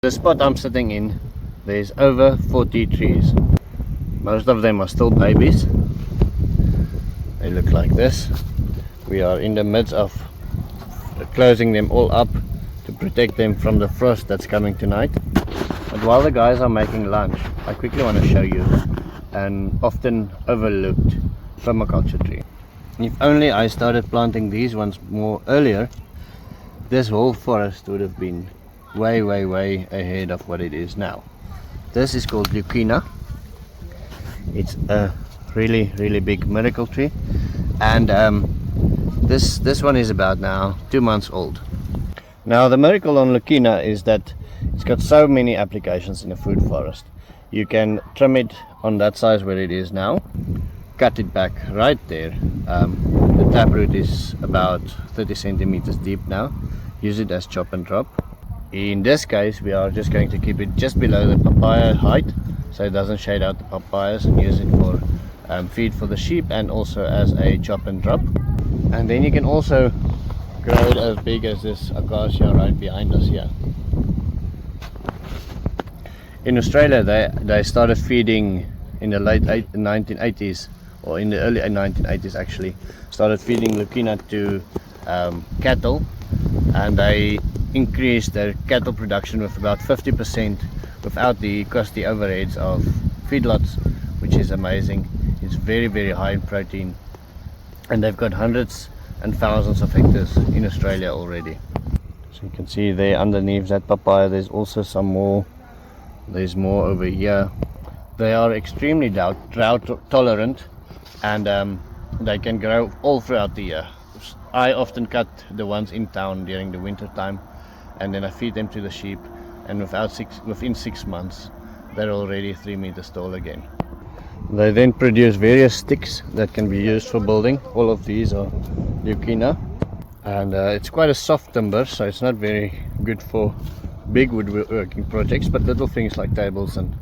The spot I'm sitting in, there's over 40 trees. Most of them are still babies. They look like this. We are in the midst of closing them all up to protect them from the frost that's coming tonight. But while the guys are making lunch, I quickly want to show you an often overlooked permaculture tree. If only I started planting these ones more earlier, this whole forest would have been way ahead of what it is now. This is called Leucaena. It's a really big miracle tree, and this one is about now 2 months old. Now the miracle on Leucaena is that it's got so many applications in a food forest. You can trim it on that size where it is now, cut it back right there. The taproot is about 30 centimeters deep now. Use it as chop and drop. In this case, we are just going to keep it just below the papaya height, so it doesn't shade out the papayas, and use it for feed for the sheep and also as a chop and drop. And then you can also grow it as big as this acacia right behind us here. In Australia, they started feeding in the late 1980s, or in the early 1980s actually, started feeding Leucaena to cattle, and they increased their cattle production with about 50% without the costly overheads of feedlots, which is amazing. It's very high in protein, and they've got hundreds and thousands of hectares in Australia already. So you can see there underneath that papaya there's also some more. There's more over here. They are extremely drought tolerant, and they can grow all throughout the year. I often cut the ones in town during the winter time, and then I feed them to the sheep, and within 6 months they're already 3 meters tall again. They then produce various sticks that can be used for building. All of these are Leucaena, and it's quite a soft timber, so it's not very good for big woodworking projects, but little things like tables and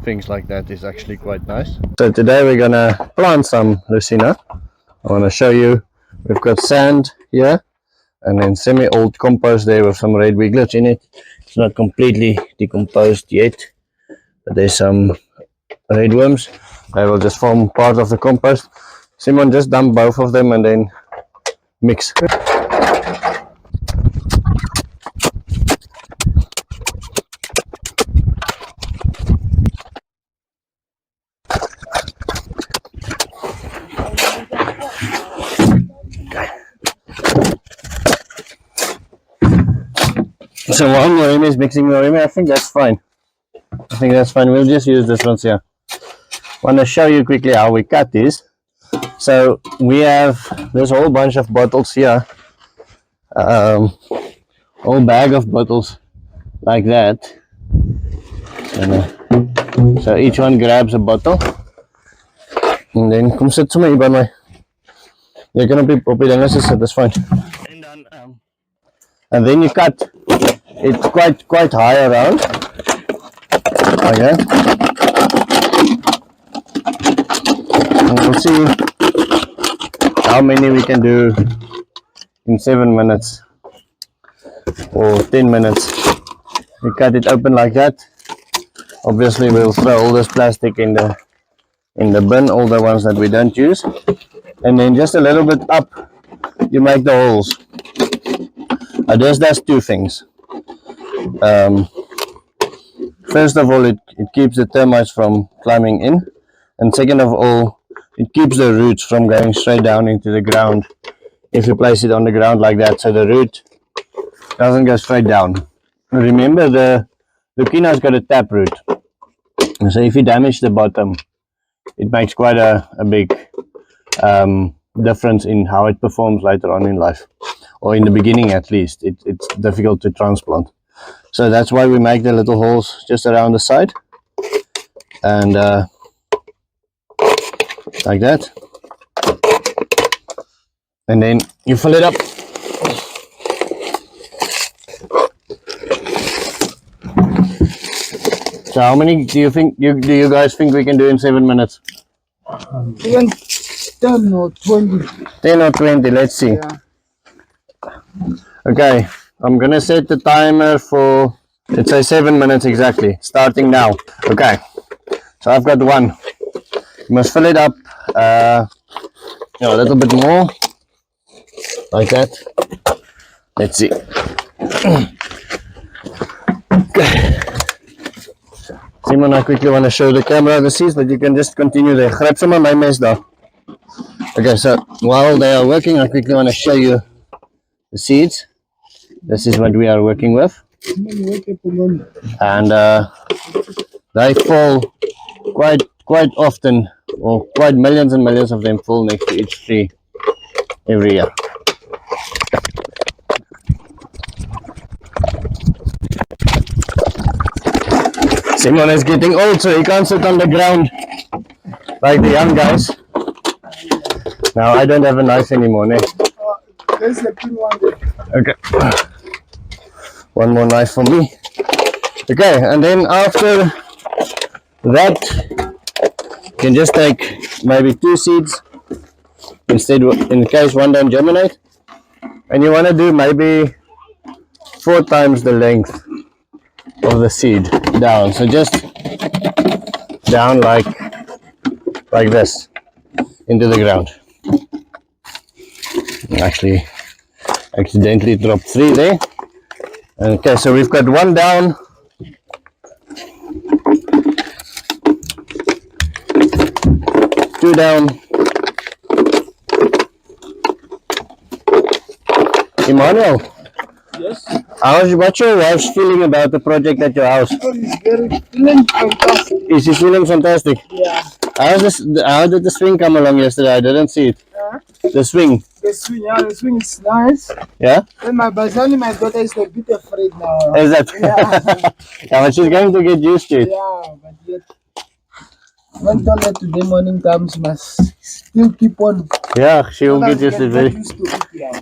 things like that is actually quite nice. So today we're gonna plant some leucena. I want to show you, we've got sand here, and then semi-old compost there with some red wigglets in it. It's not completely decomposed yet, but there's some red worms. They will just form part of the compost. Simon, just dump both of them and then mix. So while Moremi is mixing Moremi, I think that's fine. We'll just use this one here. I want to show you quickly how we cut this. So we have this whole bunch of bottles here, whole bag of bottles like that. And, so each one grabs a bottle, and then come sit somewhere by my. You're gonna be op die dinge sit, that's fine. And then you cut it quite high around. Okay. And we'll see how many we can do in 7 minutes or 10 minutes. We cut it open like that. Obviously we'll throw all this plastic in the bin, all the ones that we don't use, and then just a little bit up you make the holes. This does two things. First of all, it keeps the termites from climbing in, and second of all, it keeps the roots from going straight down into the ground if you place it on the ground like that, so the root doesn't go straight down. Remember, the Leucaena's got a tap root, so if you damage the bottom, it makes quite a big difference in how it performs later on in life, or in the beginning at least. It's difficult to transplant. So that's why we make the little holes just around the side, and like that, and then you fill it up. So how many do you guys think we can do in 7 minutes? Even 10 or 20. 10 or 20, let's see. Yeah. Okay, I'm gonna set the timer for It says 7 minutes exactly, starting now. Okay, so I've got one. You must fill it up a little bit more, like that. Let's see. Okay. Simon, I quickly want to show the camera the seeds, but you can just continue there. Grab some of my mess though. Okay, so while they are working, I quickly want to show you the seeds. This is what we are working with. And they fall quite often, or quite millions and millions of them fall next to each tree every year. Simon is getting old, so he can't sit on the ground like the young guys. Now I don't have a knife anymore, ne? There's a pin one there. Okay. One more knife for me. Okay, and then after that, you can just take maybe 2 seeds instead, in case one don't germinate. And you want to do maybe 4 times the length of the seed down. So just down like this into the ground. Actually, accidentally dropped 3 there. Okay, so we've got 1 down. 2 down. Emmanuel. Yes. What's your wife's feeling about the project at your house? Oh, he's very feeling fantastic. Is she feeling fantastic? Yeah. How did the swing come along yesterday? I didn't see it. The swing. The swing, yeah, the swing is nice. Yeah? And my daughter is a bit afraid now. Is that? Yeah. Yeah, but she's going to get used to it. Yeah, but yet when today morning comes, must still keep on. Yeah, she will get used to it. Yeah.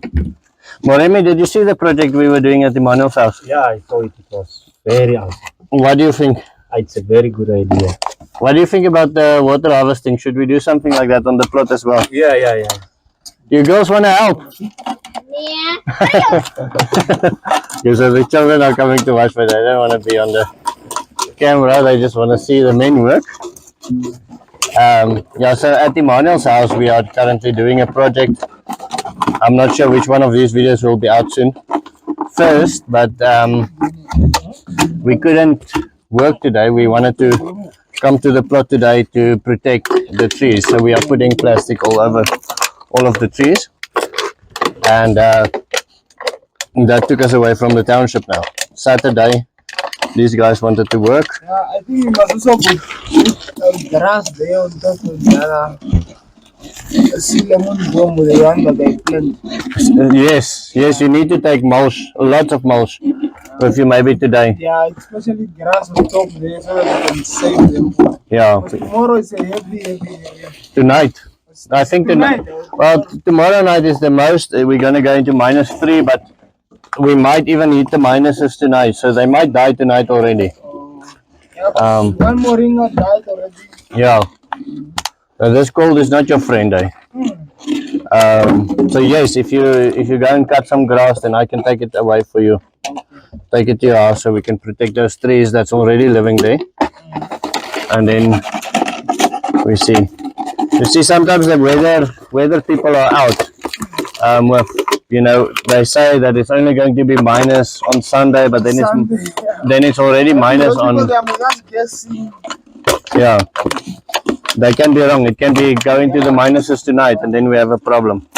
Moremi, did you see the project we were doing at Emmanuel's house? Yeah, I saw it. It was very awesome. What do you think? It's a very good idea. What do you think about the water harvesting? Should we do something like that on the plot as well? Yeah. You girls want to help? Yeah. Okay, so the children are coming to watch, but they don't want to be on the camera. They just want to see the men work. Yeah, so at Emmanuel's house, we are currently doing a project. I'm not sure which one of these videos will be out soon first, but we couldn't work today. We wanted to come to the plot today to protect the trees, so we are putting plastic all over all of the trees, and that took us away from the township. Now Saturday, these guys wanted to work. Yeah, I think we must also put grass there on top of the other. Lemon bomb with the one that they plant. Yes, you need to take mulch, lots of mulch with you maybe today. Yeah, especially grass on top there so that we can save them. Yeah. But tomorrow is a heavy. Tonight. I think tonight. Well, tomorrow night is the most. We're going to go into -3, but we might even hit the minuses tonight. So they might die tonight already. Yeah, one more ringer died already. Yeah. This cold is not your friend, eh? So yes, if you go and cut some grass, then I can take it away for you. Take it to your house so we can protect those trees that's already living there. And then we see. You see, sometimes the weather people are out. They say that it's only going to be minus on Sunday, but then it's already minus on. Yeah. They can be wrong. It can be going to the minuses tonight, and then we have a problem.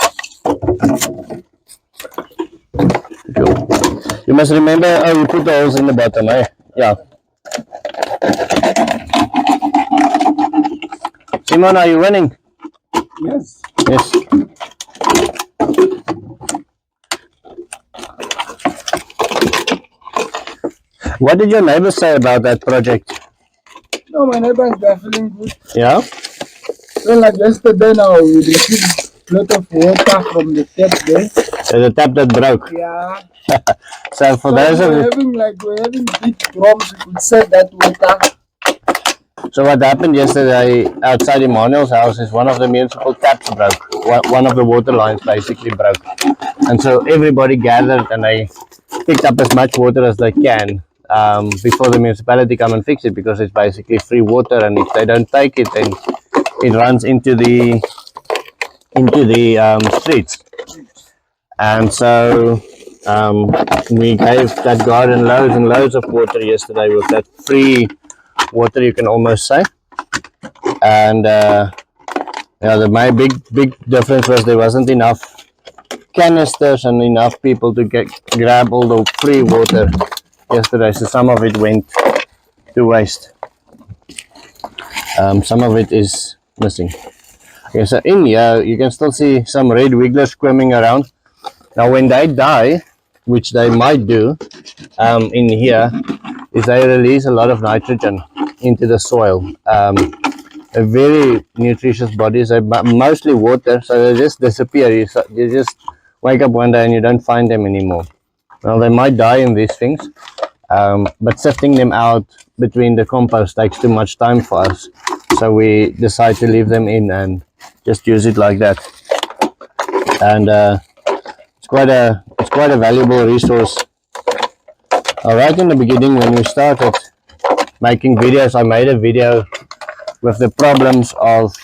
You must remember, you put the holes in the bottom, eh? Yeah. Simon, are you winning? Yes. Yes. What did your neighbors say about that project? No, my neighbors, they're feeling good. Yeah? Well, like yesterday now, we received a lot of water from the tap there. So the tap that broke. Yeah. So for those of you... We're having big drums, we could set that water. So what happened yesterday outside Emmanuel's house is one of the municipal taps broke. One of the water lines basically broke. And so everybody gathered and they picked up as much water as they can. before the municipality come and fix it, because it's basically free water, and if they don't take it, then it runs into the streets. And so we gave that garden loads and loads of water yesterday with that free water, you can almost say. And my big difference was there wasn't enough canisters and enough people to grab all the free water yesterday, so some of it went to waste. Some of it is missing. Okay, so in here you can still see some red wigglers swimming around. Now when they die, which they might do in here, is they release a lot of nitrogen into the soil. A very nutritious bodies, they mostly water, so they just disappear. You just wake up one day and you don't find them anymore. Well, they might die in these things, but sifting them out between the compost takes too much time for us, so we decide to leave them in and just use it like that. And it's quite a valuable resource. Right in the beginning, when we started making videos, I made a video with the problems of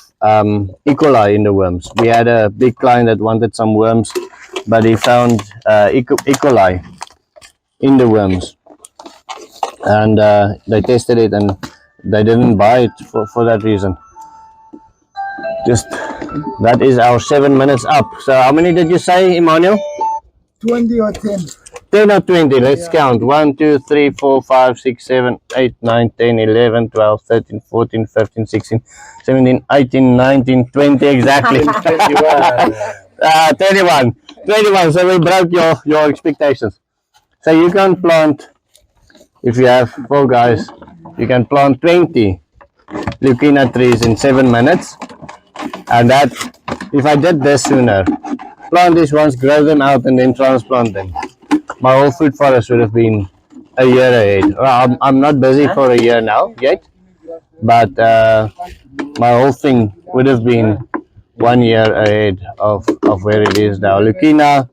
E. coli in the worms. We had a big client that wanted some worms, but he found E. coli in the worms, and they tested it and they didn't buy it for that reason. Just that is our 7 minutes up. So how many did you say, Emmanuel? 20 or 10. 10 or 20, let's count. 1, 2, 3, 4, 5, 6, 7, 8, 9, 10, 11, 12, 13, 14, 15, 16, 17, 18, 19, 20 exactly. 21. 21, so we broke your expectations. So you can plant, if you have 4 guys, you can plant 20 leucaena trees in 7 minutes. And that, if I did this sooner, plant these ones, grow them out and then transplant them, my whole food forest would have been a year ahead. Well, I'm not busy for a year now yet, but my whole thing would have been 1 year ahead of where it is now. Leucaena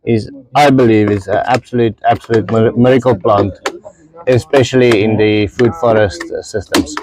is, I believe, is an absolute miracle plant, especially in the food forest systems.